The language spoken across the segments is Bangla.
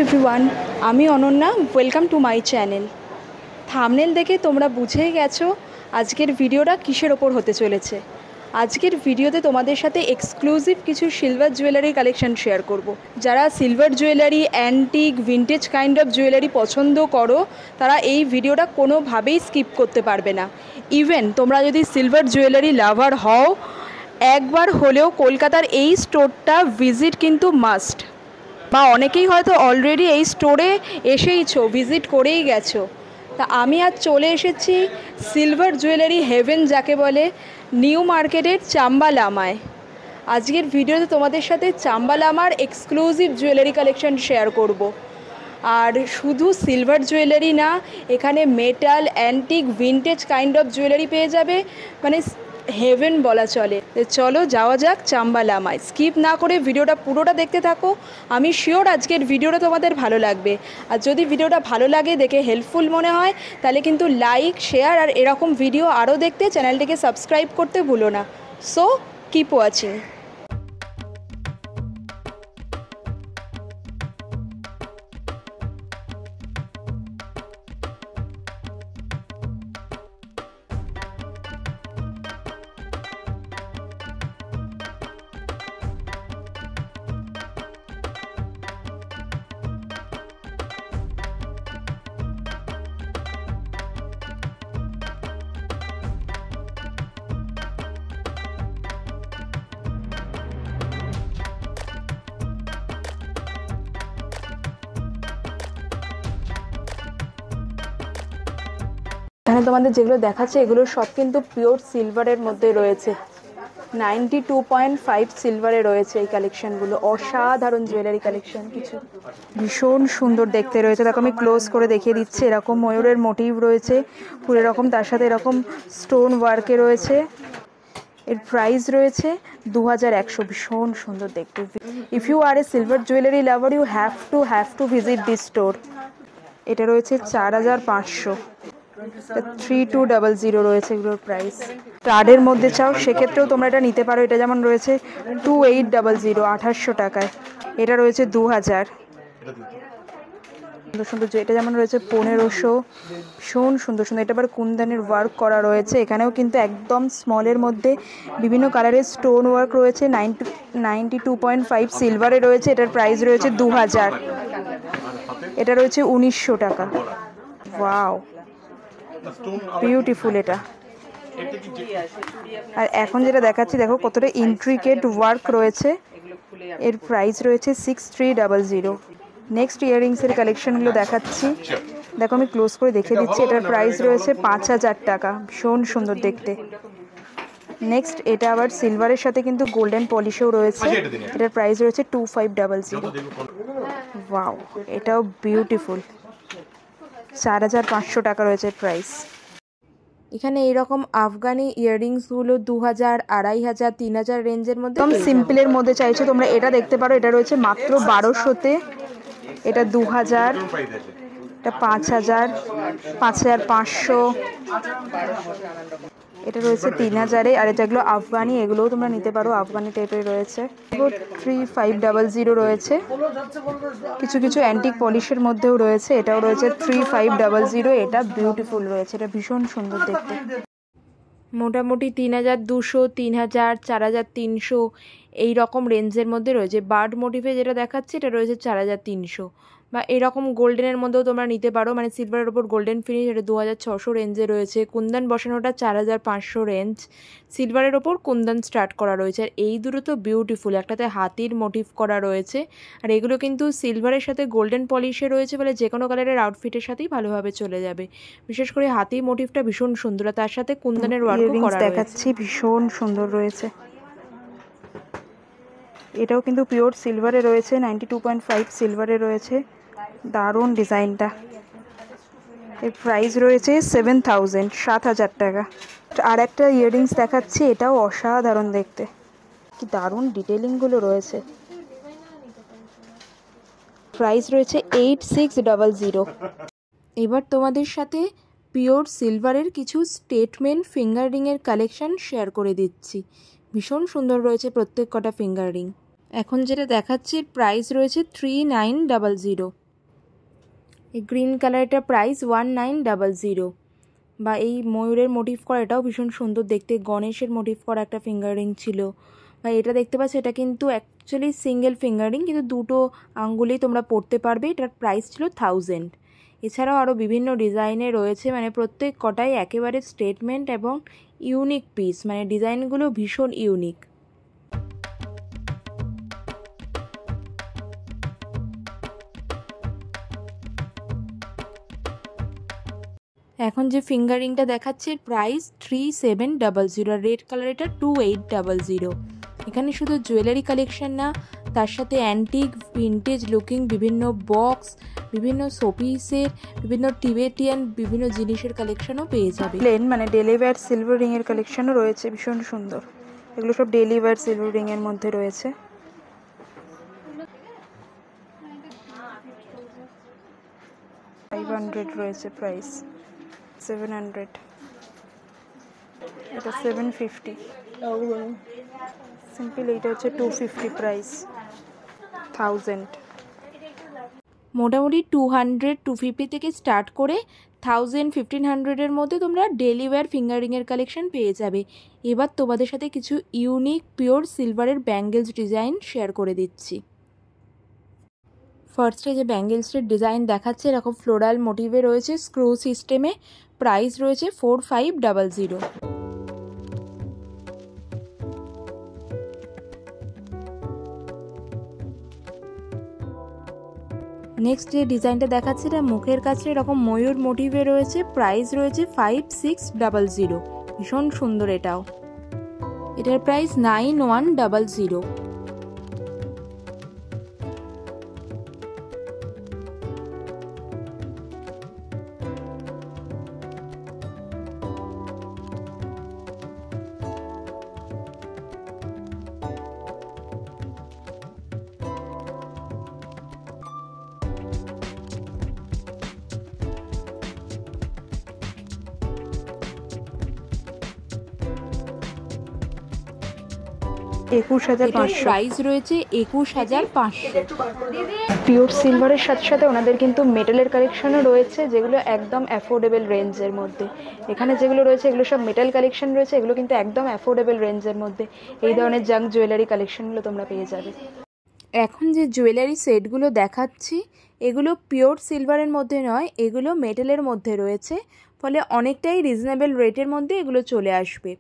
এভরিওয়ান, আমি Ananya. Welcome to my channel. Thumbnail দেখে তোমরা বুঝেই গেছো আজকের ভিডিওটা কিসের ওপর হতে চলেছে। আজকের ভিডিওতে তোমাদের সাথে এক্সক্লুসিভ কিছু সিলভার জুয়েলারি কালেকশন শেয়ার করব। যারা silver jewellery, antique, vintage kind of jewellery পছন্দ করো তারা এই ভিডিওটা কোনোভাবেই স্কিপ করতে পারবে না। ইভেন তোমরা যদি সিলভার জুয়েলারি লাভার হও, একবার হলেও কলকাতার এই স্টোরটা ভিজিট কিন্তু মাস্ট। বা অনেকেই হয়তো অলরেডি এই স্টোরে এসেইছো, ভিজিট করেই গেছো। তা আমি আজ চলে এসেছি সিলভার জুয়েলারি হেভেন যাকে বলে, নিউ মার্কেটের চাম্বালামায়। আজকের ভিডিওতে তোমাদের সাথে চাম্বালামার এক্সক্লুসিভ জুয়েলারি কালেকশন শেয়ার করব। আর শুধু সিলভার জুয়েলারি না, এখানে metal, antique, vintage kind of jewellery পেয়ে যাবে, মানে হেভেন বলা চলে। চলো যাওয়া যাক চাম্বালামায়। স্কিপ না করে ভিডিওটা পুরোটা দেখতে থাকো। আমি শিওর আজকের ভিডিওটা তোমাদের ভালো লাগবে। আর যদি ভিডিওটা ভালো লাগে, দেখে হেল্পফুল মনে হয়, তাহলে কিন্তু লাইক, শেয়ার আর এরকম ভিডিও আরও দেখতে চ্যানেলটিকে সাবস্ক্রাইব করতে ভুলো না। So keep watching. এখানে তোমাদের যেগুলো দেখাচ্ছে এগুলো সব কিন্তু পিওর সিলভারের মধ্যে রয়েছে। 92.5 সিলভারে রয়েছে এই কালেকশনগুলো। অসাধারণ জুয়েলারি কালেকশন, কিছু ভীষণ সুন্দর দেখতে রয়েছে। দেখো আমি ক্লোজ করে দেখিয়ে দিচ্ছি। এরকম ময়ূরের মোটিভ রয়েছে পুরো এরকম, তার সাথে এরকম স্টোন ওয়ার্কে রয়েছে। এর প্রাইস রয়েছে 2100। ভীষণ সুন্দর দেখতে। If you are a silver jewellery lover you have to visit this store. এটা রয়েছে 4500। 3200 রয়েছে এগুলোর প্রাইস। স্টাডের মধ্যে চাও সেক্ষেত্রেও তোমরা এটা নিতে পারো। এটা যেমন রয়েছে 2800, 2800 টাকায়। এটা রয়েছে 2000। সুন্দর সুন্দর, এটা যেমন রয়েছে 1500। ভীষণ সুন্দর সুন্দর। এটা আবার কুন্দনের ওয়ার্ক করা রয়েছে। এখানেও কিন্তু একদম স্মলের মধ্যে বিভিন্ন কালারের স্টোন ওয়ার্ক রয়েছে। 92.5 সিলভারে রয়েছে। এটার প্রাইস রয়েছে 2000। এটা রয়েছে 1900 টাকা। ওয়াও, বিউটিফুল এটা। আর এখন যেটা দেখাচ্ছি দেখো কতটা ইন্ট্রিকেট ওয়ার্ক রয়েছে। এর প্রাইস রয়েছে 6300। নেক্সট ইয়াররিংসের কালেকশনগুলো দেখাচ্ছি। দেখো আমি ক্লোজ করে দেখিয়ে দিচ্ছি। এটার প্রাইস রয়েছে 5000 টাকা। ভীষণ সুন্দর দেখতে। নেক্সট এটা আবার সিলভারের সাথে কিন্তু গোল্ডেন পলিশও রয়েছে। এটার প্রাইস রয়েছে 2500। ওয়াও, এটাও বিউটিফুল। 4500 টাকা রয়েছে প্রাইস। এখানে এইরকম আফগানি ইয়াররিংসগুলো 2000, 2500, 3000 রেঞ্জের মধ্যে। একদম সিম্পলের মধ্যে চাইছো তোমরা এটা দেখতে পারো। এটা রয়েছে মাত্র 1200-তে। এটা 2000, এটা 5000, 5500, এটা রয়েছে 3000-এ। আর যেগুলো আফগানি এগুলোও তোমরা নিতে পারো, আফগানি টাইপের রয়েছে। 3500 রয়েছে। কিছু কিছু অ্যান্টিক পলিশের মধ্যেও রয়েছে। এটাও রয়েছে 3500। এটা বিউটিফুল রয়েছে। এটা ভীষণ সুন্দর দেখতে। মোটামুটি 3200, 3000, 4300 এই রকম রেঞ্জের মধ্যে রয়েছে। বার্ড মোটিভে যেটা দেখাচ্ছে এটা রয়েছে 4300। বা এরকম গোল্ডেনের মধ্যেও তোমরা নিতে পারো, মানে সিলভারের ওপর গোল্ডেন ফিনিশ। এটা 2600 রেঞ্জে রয়েছে। কুন্দন বসানোটা 4500 রেঞ্জ। সিলভারের ওপর কুন্দন স্টার্ট করা রয়েছে। আর এই দুটো তো বিউটিফুল। একটাতে হাতির মোটিভ করা রয়েছে। আর এগুলো কিন্তু সিলভারের সাথে গোল্ডেন পলিশে রয়েছে বলে যে কোনো কালারের আউটফিটের সাথেই ভালোভাবে চলে যাবে। বিশেষ করে হাতির মোটিভটা ভীষণ সুন্দর। আর তার সাথে কুন্দনের ওয়ার্কও করা দেখাচ্ছি, ভীষণ সুন্দর রয়েছে। এটাও কিন্তু পিওর সিলভারে রয়েছে। 92.5 সিলভারে রয়েছে। দারুণ ডিজাইনটা। এর প্রাইস রয়েছে 7000, 7000 টাকা। আর একটা ইয়াররিংস দেখাচ্ছি। এটাও অসাধারণ দেখতে। কি দারুণ ডিটেলিংগুলো রয়েছে। প্রাইস রয়েছে 8600। এবার তোমাদের সাথে পিওর সিলভারের কিছু স্টেটমেন্ট ফিঙ্গার রিংয়ের কালেকশন শেয়ার করে দিচ্ছি। ভীষণ সুন্দর রয়েছে প্রত্যেক কটা ফিঙ্গার রিং। এখন যেটা দেখাচ্ছি প্রাইস রয়েছে 3900। এই গ্রিন কালারটার প্রাইস 1900। বা এই ময়ূরের মোটিভ করা, এটাও ভীষণ সুন্দর দেখতে, গণেশের মোটিভ করা একটা ফিঙ্গার রিং ছিল। বা এটা দেখতে পাচ্ছ, এটা কিন্তু অ্যাকচুয়ালি সিঙ্গেল ফিঙ্গার রিং, কিন্তু দুটো আঙ্গুলেই তোমরা পরতে পারবে। এটার প্রাইস ছিল 1000। এছাড়াও আরও বিভিন্ন ডিজাইনে রয়েছে, মানে প্রত্যেক কটাই একেবারে স্টেটমেন্ট এবং ইউনিক পিস, মানে ডিজাইনগুলো ভীষণ ইউনিক। এখন যে ফিঙ্গার রিংটা দেখাচ্ছে প্রাইস 3700, আর রেড কালার এটা 2800। এখানে শুধু জুয়েলারি কালেকশন না, তার সাথে অ্যান্টিক ভিন্টেজ লুকিং বিভিন্ন বক্স, বিভিন্ন শোপিসের, বিভিন্ন টিবেটিয়ান বিভিন্ন জিনিসের কালেকশনও পেয়ে যাবে। প্লেন মানে ডেলি ওয়্যার সিলভার রিংয়ের কালেকশনও রয়েছে, ভীষণ সুন্দর। এগুলো সব ডেলি ওয়্যার সিলভার রিংয়ের মধ্যে রয়েছে। $500 রয়েছে প্রাইস, 700, এটা 750 সিম্পল। এইটা হচ্ছে 250 প্রাইস, 1000। মোটামুটি 200 250 থেকে স্টার্ট করে 1000 1500-এর মধ্যে তোমরা ডেলি ওয়্যার ফিঙ্গার রিংয়ের কালেকশন পেয়ে যাবে। এবার তোমাদের সাথে কিছু ইউনিক পিওর সিলভারের ব্যাঙ্গেলস ডিজাইন শেয়ার করে দিচ্ছি। ফার্স্টে যে ব্যাঙ্গেলসের ডিজাইন দেখাচ্ছে এরকম ফ্লোরাল মোটিভে রয়েছে, স্ক্রু সিস্টেমে, প্রাইস রয়েছে 4500। নেক্সট যে ডিজাইনটা দেখাচ্ছে এটা মুখের কাছে এরকম ময়ূর মোটিভে রয়েছে, প্রাইস রয়েছে 5600। ভীষণ সুন্দর এটাও। এটার প্রাইস 9100। প্রাইস রয়েছে 21500। পিওর সিলভারের সাথে সাথে ওনাদের কিন্তু মেটালের কালেকশনও রয়েছে, যেগুলো একদম অ্যাফোর্ডেবল রেঞ্জের মধ্যে। এখানে যেগুলো রয়েছে এগুলো সব মেটাল কালেকশন রয়েছে, এগুলো কিন্তু একদম অ্যাফোর্ডেবল রেঞ্জের মধ্যে। এই ধরনের জাঙ্ক জুয়েলারি কালেকশনগুলো তোমরা পেয়ে যাবে। এখন যে জুয়েলারি সেটগুলো দেখাচ্ছি এগুলো পিওর সিলভারের মধ্যে নয়, এগুলো মেটালের মধ্যে রয়েছে, ফলে অনেকটাই রিজনেবল রেটের মধ্যে এগুলো চলে আসবে।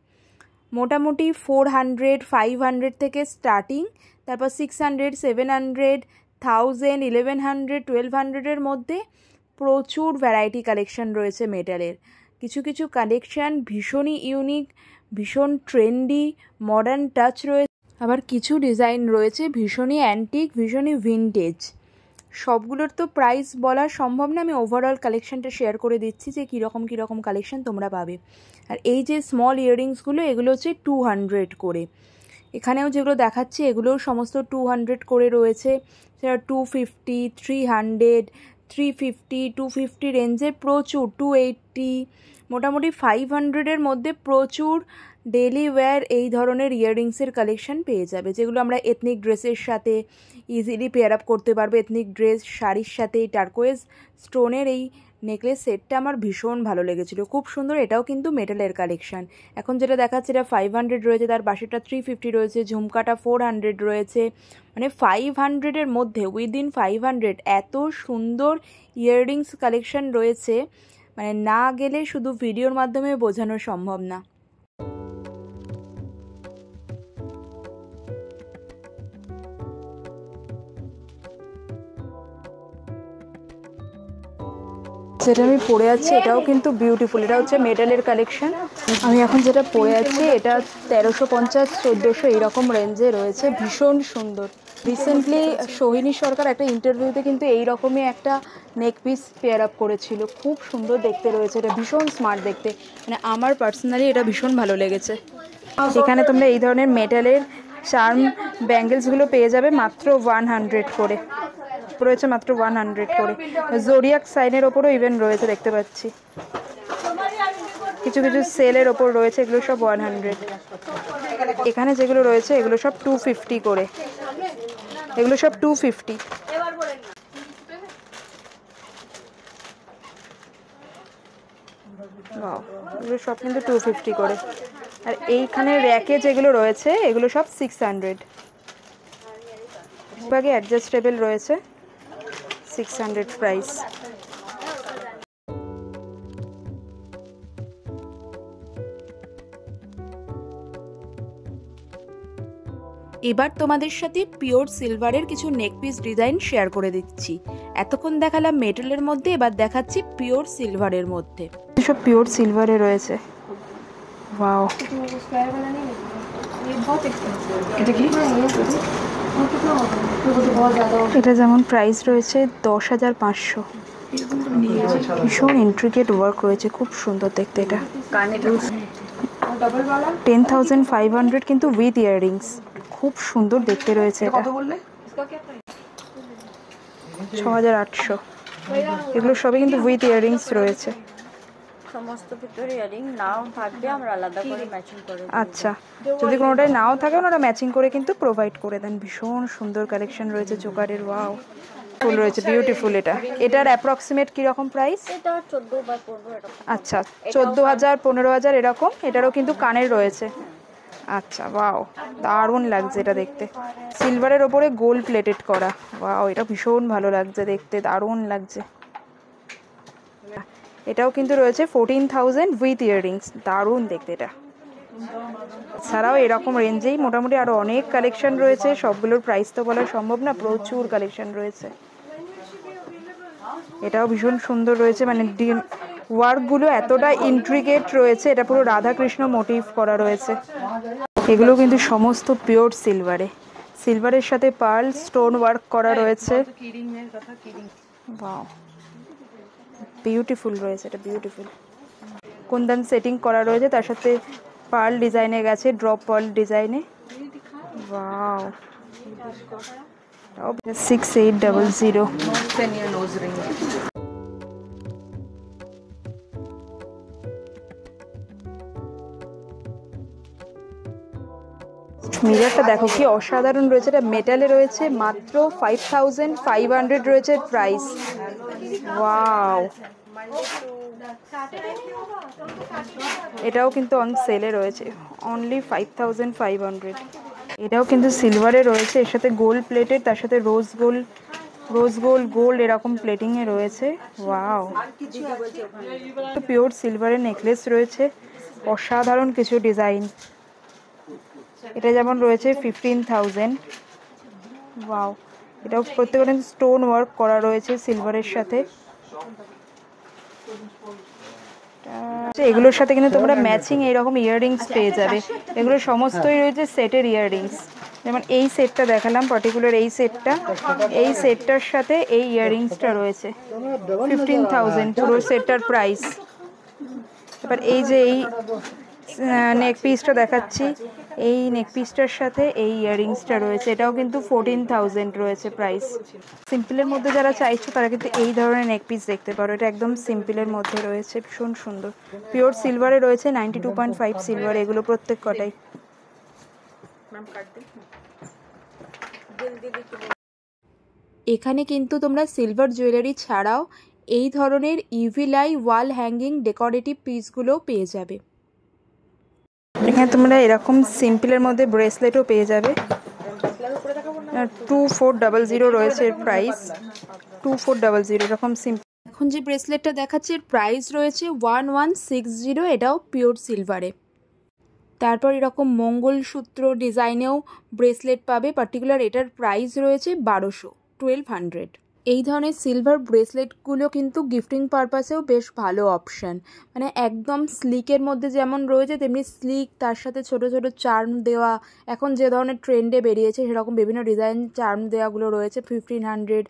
মোটামুটি 400 500 থেকে স্টার্টিং, তারপর 600 700 1000 1100 1200-এর মধ্যে প্রচুর ভ্যারাইটি কালেকশন রয়েছে মেটালের। কিছু কিছু কালেকশান ভীষণই ইউনিক, ভীষণ ট্রেন্ডি, মডার্ন টাচ রয়েছে, আবার কিছু ডিজাইন রয়েছে ভীষণই অ্যান্টিক, ভীষণই ভিনটেজ। সবগুলোর তো প্রাইস বলা সম্ভব না, আমি ওভারঅল কালেকশানটা শেয়ার করে দিচ্ছি যে কীরকম কীরকম কালেকশান তোমরা পাবে। আর এই যে স্মল ইয়াররিংসগুলো এগুলো হচ্ছে 200 করে। এখানেও যেগুলো দেখাচ্ছি এগুলোও সমস্ত 200 করে রয়েছে, সেটা 250 300 350 250 রেঞ্জের প্রচুর, 280, মোটামুটি 500-এর মধ্যে প্রচুর ডেলি ওয়্যার এই ধরনের ইয়াররিংসের কালেকশন পেয়ে যাবে, যেগুলো আমরা এথনিক ড্রেসের সাথে ইজিলি পেয়ার আপ করতে পারবে। এথনিক ড্রেস শাড়ির সাথে এই টার্কোয়েজ স্টোনের এই নেকলেস সেটটা আমার ভীষণ ভালো লেগেছিলো, খুব সুন্দর। এটাও কিন্তু মেটালের কালেকশান। এখন যেটা দেখাচ্ছে এটা 500 রয়েছে, তার পাশেটা 350 রয়েছে, ঝুমকাটা 400 রয়েছে, মানে 500-এর মধ্যে উইদিন 500 এত সুন্দর ইয়াররিংস কালেকশান রয়েছে, মানে না গেলে শুধু ভিডিওর মাধ্যমে বোঝানো সম্ভব না। যেটা আমি পরে আছি এটাও কিন্তু বিউটিফুল, এটা হচ্ছে মেটালের কালেকশন। আমি এখন যেটা পরে আছি এটা 1350 1400 এইরকম রেঞ্জে রয়েছে, ভীষণ সুন্দর। রিসেন্টলি সোহিনী সরকার একটা ইন্টারভিউতে কিন্তু এইরকমই একটা নেক পিস পেয়ার আপ করেছিল, খুব সুন্দর দেখতে রয়েছে, এটা ভীষণ স্মার্ট দেখতে, মানে আমার পার্সোনালি এটা ভীষণ ভালো লেগেছে। এখানে তোমরা এই ধরনের মেটালের চার্ম ব্যাঙ্গেলসগুলো পেয়ে যাবে মাত্র 100 করে রয়েছে, মাত্র 100 করে। জোডিয়াক সাইনের ওপরও ইভেন রয়েছে দেখতে পাচ্ছি, কিছু কিছু সেলের ওপর রয়েছে, এগুলো সব 100। এখানে যেগুলো রয়েছে এগুলো সব 250 করে, এগুলো সব 250। বাহ, এগুলো সব কিন্তু 250 করে। আর এইখানে র্যাকে যেগুলো রয়েছে এগুলো সব 600। বাকি অ্যাডজাস্টেবল রয়েছে, 600 প্রাইস। এবার তোমাদের সাথে পিওর সিলভারের কিছু নেক পিস ডিজাইন শেয়ার করে দিচ্ছি। এতক্ষণ দেখালাম মেটালের মধ্যে, এবার দেখাচ্ছি পিওর সিলভারের মধ্যে। সব পিওর সিলভারে রয়েছে। ওয়াও, এটা যেমন প্রাইস রয়েছে 10,500। ভীষণ ইন্ট্রিকেট ওয়ার্ক রয়েছে, খুব সুন্দর দেখতে। এটা 10,500 কিন্তু উইথ ইয়াররিংস, খুব সুন্দর দেখতে রয়েছে। এটা 6,800। এগুলো সবই কিন্তু উইথ ইয়াররিংস রয়েছে। সমস্ত ভিতরে ইয়ারিং নাও থাকবে, আমরা আলাদা করে ম্যাচিং করে দেব। আচ্ছা, যদি কোনোটাই নাও থাকে ওনারা ম্যাচিং করে কিন্তু প্রোভাইড করে দেন। ভীষণ সুন্দর কালেকশন রয়েছে চোকারের। ওয়াও, ফুল রয়েছে, বিউটিফুল। এটার অ্যাপ্রক্সিমেট কি রকম প্রাইস? এটা 14 বা 15 এরকম। আচ্ছা, 14,000 15,000 এরকম। এটারও কিন্তু কানের রয়েছে। আচ্ছা, ওয়াও, দারুণ লাগছে এটা দেখতে। সিলভারের ওপরে গোল্ড প্লেটেড করা। ওয়াও, এটা ভীষণ ভালো লাগছে দেখতে, দারুণ লাগছে। এটাও কিন্তু রয়েছে 14,000 উইথ ইয়াররিংস, দারুণ দেখতে এটা। ছাড়াও এরকম রেঞ্জেই মোটামুটি আরও অনেক কালেকশন রয়েছে। সবগুলোর প্রাইস তো বলা সম্ভব না, প্রচুর কালেকশন রয়েছে। এটাও ভীষণ সুন্দর রয়েছে, মানে ওয়ার্কগুলো এতটা ইন্ট্রিকেট রয়েছে। এটা পুরো রাধাকৃষ্ণ মোটিভ করা রয়েছে। এগুলো কিন্তু সমস্ত পিওর সিলভারে, সিলভারের সাথে পার্ল স্টোন ওয়ার্ক করা রয়েছে। ওয়াও, বিউটিফুল রয়েছে এটা, বিউটিফুল। কুন্দন সেটিং করা রয়েছে, তার সাথে পার্ল ডিজাইনে গেছে, ড্রপ পার্ল ডিজাইনে। ওয়াও, 6800। মিররটা দেখো কি অসাধারণ রয়েছে। এটা মেটালে রয়েছে, মাত্র 5,500 রয়েছে প্রাইস। ওয়াও, এটাও কিন্তু অন সেলে রয়েছে, অনলি 5,500। এটাও কিন্তু সিলভারে রয়েছে, এর সাথে গোল্ড প্লেটেড, তার সাথে রোজ গোল্ড এরকম প্লেটিংয়ে রয়েছে। ওয়াও, পিওর সিলভারের নেকলেস রয়েছে, অসাধারণ কিছু ডিজাইন। এটা যেমন রয়েছে 15,000। ওয়াও, এটাও প্রত্যেকটা স্টোন ওয়ার্ক করা রয়েছে সিলভারের সাথে। এগুলোর সাথে কিন্তু তোমরা ম্যাচিং এইরকম ইয়াররিংস পেয়ে যাবে। এগুলো সমস্তই রয়েছে সেটের ইয়াররিংস। যেমন এই সেটটা দেখালাম পার্টিকুলার, এই সেটটার সাথে এই ইয়াররিংসটা রয়েছে 15,000 পুরো সেটটার প্রাইস। এবার এই যে এই নেক পিসটা দেখাচ্ছি, এই নেক পিসটার সাথে এই ইয়াররিংসটা রয়েছে, এটাও কিন্তু 14,000 রয়েছে প্রাইস। সিম্পলের মধ্যে যারা চাইছো তারা কিন্তু এই ধরনের নেক পিস দেখতে পারো। এটা একদম সিম্পলের মধ্যে রয়েছে, ভীষণ সুন্দর। পিওর সিলভারে রয়েছে, 92.5 সিলভার এগুলো প্রত্যেক কটাই। এখানে কিন্তু তোমরা সিলভার জুয়েলারি ছাড়াও এই ধরনের ইভিলাই ওয়াল হ্যাঙ্গিং ডেকোরেটিভ পিসগুলোও পেয়ে যাবে। এখানে তোমরা এরকম সিম্পলের মধ্যে ব্রেসলেটও পেয়ে যাবে। 2400 রয়েছে এর প্রাইস, 2400 এরকম সিম্পল। এখন যে ব্রেসলেটটা দেখাচ্ছে এর প্রাইস রয়েছে 1160, এটাও পিওর সিলভারে। তারপর এরকম মঙ্গলসূত্র ডিজাইনেও ব্রেসলেট পাবে, পার্টিকুলার এটার প্রাইস রয়েছে 1200। এই ধরনের সিলভার ব্রেসলেটগুলো কিন্তু গিফটিং পারপাসেও বেশ ভালো অপশান। মানে একদম স্লিকের মধ্যে যেমন রয়েছে তেমনি স্লিক, তার সাথে ছোট ছোট চার্ম দেওয়া। এখন যে ধরনের ট্রেন্ডে বেরিয়েছে সেরকম বিভিন্ন ডিজাইন চার্ম দেওয়াগুলো রয়েছে 1500।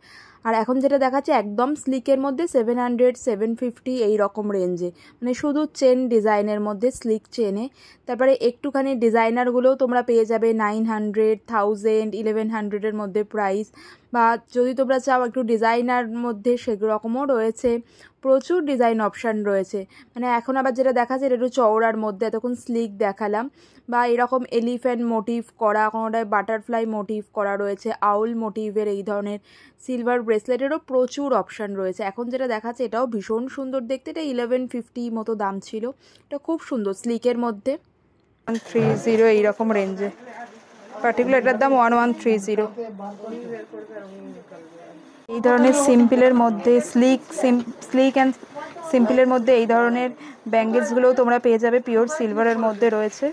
আর এখন যেটা দেখাচ্ছে একদম স্লিকের মধ্যে 700 750 এই রকম রেঞ্জে, মানে শুধু চেন ডিজাইনের মধ্যে, স্লিক চেনে। তারপরে একটুখানি ডিজাইনারগুলোও তোমরা পেয়ে যাবে 900 1000 1100-এর মধ্যে প্রাইস। বা যদি তোমরা চাও একটু ডিজাইনার মধ্যে সেরকমও রয়েছে প্রচুর ডিজাইন অপশান রয়েছে। মানে এখন আবার যেটা দেখাচ্ছে এটা একটু চওড়ার মধ্যে, এতক্ষণ স্লিক দেখালাম, বা এরকম এলিফ্যান্ট মোটিভ করা, কোনোটায় বাটারফ্লাই মোটিভ করা রয়েছে, আউল মোটিভের এই ধরনের সিলভার ব্রেসলেটেরও প্রচুর অপশান রয়েছে। এখন যেটা দেখাচ্ছে এটাও ভীষণ সুন্দর দেখতে, এটা 1150 মতো দাম ছিল, এটা খুব সুন্দর স্লিকের মধ্যে। 130 এইরকম রেঞ্জে, পার্টিকুলার এটার দাম 1130। এই ধরনের সিম্পলের মধ্যে স্লিক অ্যান্ড সিম্পলের মধ্যে এই ধরনের ব্যাঙ্গেলসগুলোও তোমরা পেয়ে যাবে, পিওর সিলভারের মধ্যে রয়েছে।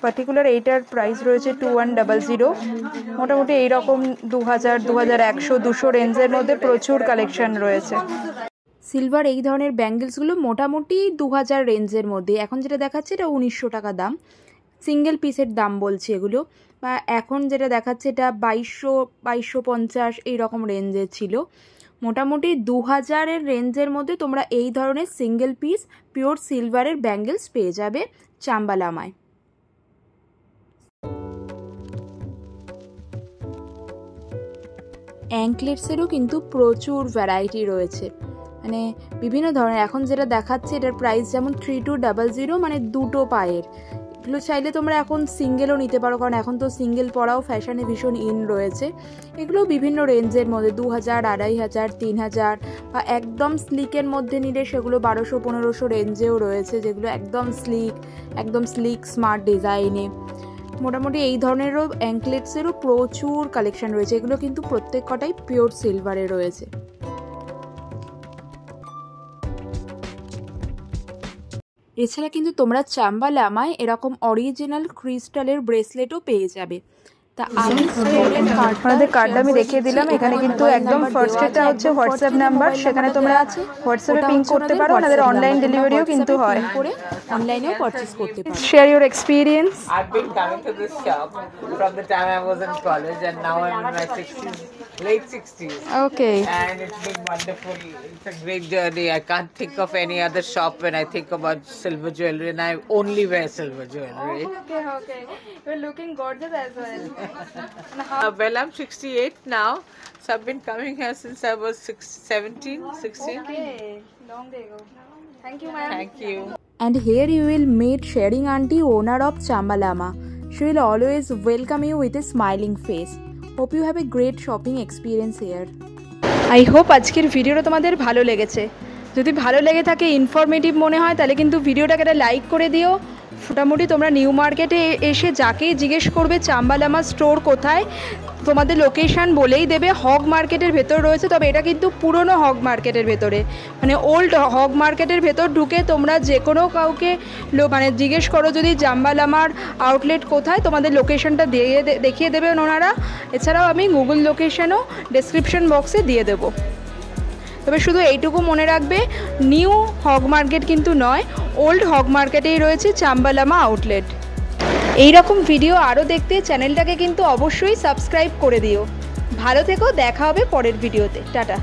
পার্টিকুলার এইটার প্রাইস রয়েছে 2100। মোটামুটি এইরকম 2000, 2100, 200 রেঞ্জের মধ্যে প্রচুর কালেকশন রয়েছে। সিলভার এই ধরনের ব্যাঙ্গেলসগুলো মোটামুটি 2000 রেঞ্জের মধ্যে। এখন যেটা দেখাচ্ছে এটা 1900 টাকা দাম, সিঙ্গেল পিসের দাম বলছি এগুলো। বা এখন যেটা দেখাচ্ছে এটা 2200, 2250 এইরকম রেঞ্জে ছিল। মোটামুটি 2000-এর রেঞ্জের মধ্যে তোমরা এই ধরনের সিঙ্গেল পিস পিওর সিলভারের ব্যাঙ্গেলস পেয়ে যাবে চাম্বালামায়। অ্যাঙ্কলেটসেরও কিন্তু প্রচুর ভ্যারাইটি রয়েছে, মানে বিভিন্ন ধরনের। এখন যেটা দেখাচ্ছে এটার প্রাইস যেমন 3200, মানে দুটো পায়ের। এগুলো চাইলে তোমরা এখন সিঙ্গেলও নিতে পারো, কারণ এখন তো সিঙ্গেল পরাও ফ্যাশনে ভীষণ ইন রয়েছে। এগুলো বিভিন্ন রেঞ্জের মধ্যে 2000, 2500, 3000, বা একদম স্লিকের মধ্যে নিলে সেগুলো 1200, 1500 রেঞ্জেও রয়েছে, যেগুলো একদম স্লিক স্মার্ট ডিজাইনে। মোটামুটি এই ধরনেরও অ্যাঙ্কলেটসেরও প্রচুর কালেকশন রয়েছে। এগুলো কিন্তু প্রত্যেক কটাই পিওর সিলভারে রয়েছে। এছাড়া কিন্তু তোমরা চাম্বালামায় এরকম অরিজিনাল ক্রিস্টালের ব্রেসলেটও পেয়ে যাবে। তা আমি আপনাদের কার্ডটা আমি দেখিয়ে দিলাম। এখানে কিন্তু একদম ফার্স্ট এটা হচ্ছে হোয়াটসঅ্যাপ নাম্বার, সেখানে তোমরা হোয়াটসঅ্যাপে পিং করতে পারো। আমাদের অনলাইন ডেলিভারিও কিন্তু হয়, অনলাইনেও পারচেজ করতে পারো। Share your experience. I've been coming to this shop from the time I was in college, and now I'm in my 60s, late 60s. Okay. And it's been wonderful. It's a great journey. I can't think of any other shop when I think about silver jewelry, and I only wear silver jewelry. Okay. You're looking gorgeous as well. Well, I'm 68 now, so I've been coming here since I was 16. Okay, long day ago. Thank you, ma'am. Thank you. And here you will meet sharing auntie, owner of Chambalama. She will always welcome you with a smiling face. Hope you have a great shopping experience here. I hope আজকের ভিডিওটা তোমাদের ভালো লেগেছে। যদি ভালো লেগে থাকে, ইনফরমেটিভ মনে হয়, তাহলে কিন্তু ভিডিওটাকে একটা লাইক করে দিও। মোটামুটি তোমরা নিউ মার্কেটে এসে যাকেই জিজ্ঞেস করবে চাম্বালামা স্টোর কোথায়, তোমাদের লোকেশান বলেই দেবে। হগ মার্কেটের ভেতর রয়েছে, তবে এটা কিন্তু পুরনো হগ মার্কেটের ভেতরে, মানে ওল্ড হগ মার্কেটের ভেতর ঢুকে তোমরা যে কোনো কাউকে মানে জিজ্ঞেস করো যদি চাম্বালামার আউটলেট কোথায়, তোমাদের লোকেশানটা দেখিয়ে দেবে ওনারা। এছাড়াও আমি গুগল লোকেশানও ডেসক্রিপশন বক্সে দিয়ে দেবো। তবে শুধু এইটুকু মনে রাখবে, নিউ হগ মার্কেট কিন্তু নয়, ওল্ড হগ মার্কেটেই রয়েছে চাম্বালামা আউটলেট। এই রকম ভিডিও আরও দেখতে চ্যানেলটাকে কিন্তু অবশ্যই সাবস্ক্রাইব করে দিও। ভালো থেকো, দেখা হবে পরের ভিডিওতে। টাটা।